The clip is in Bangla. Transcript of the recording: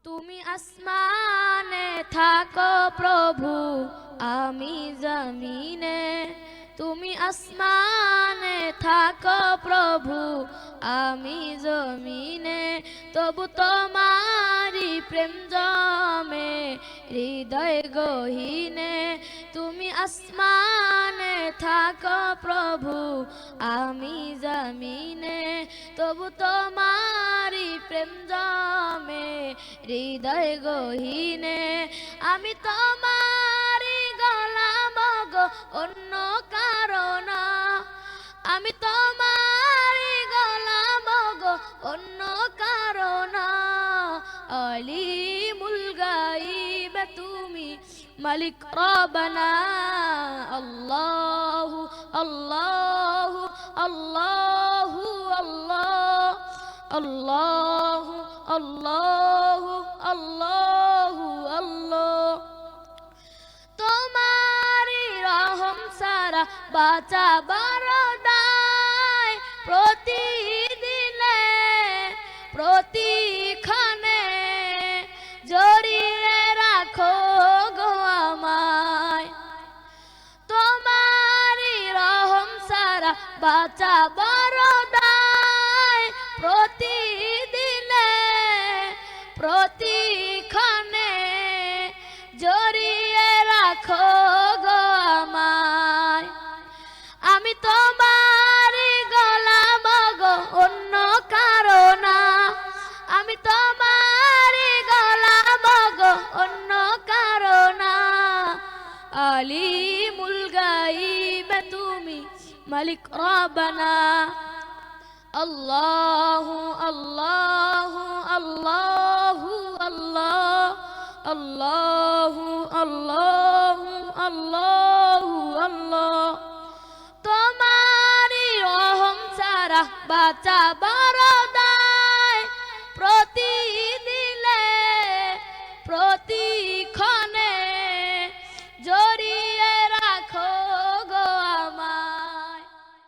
তুমি আসমানে থাকো প্রভু, আমি জমিনে। তুমি আসমানে থাকো প্রভু, আমি জমিনে। তবু তোমারি প্রেম জমে হৃদয় গহীনে। তুমি আসমানে থাকো প্রভু, আমি জমিনে। তবু তোমারি প্রেম জমে হৃদয় গহীনে। আমি তোমারি গোলাম গো, অন্য কারণ। আমি তোমারি গোলাম গো, অন্য কারণ। আলিমুল গায়ব তুমি, মালিক রব্বানা। আল্লাহু আল্লাহু আল্লাহু আল্লাহ, আল্লাহু আল্লাহু আল্লাহু আল্লাহ। তোমারি রহম সারা বাঁচাবার দায়, প্রতিদিনে প্রতিক্ষণে জড়িয়ে রাখো গো আমায়। তোমারি রহম সারা বাঁচাবার দায়, প্রতিদিনে প্রতিক্ষণে জড়িয়ে রাখো গো আমায়। আমি তোমারি গোলাম গো, অন্য কারণ। আমি তোমারি গোলাম গো, অন্য কারণ। আলিমুল গায়ব তুমি, মালিক রব্বানা। আল্লাহু আল্লাহু আল্লাহু আল্লাহ, আল্লাহু আল্লাহু আল্লাহু আল্লাহ। তোমারি রহম ছাড়া বাঁচাবার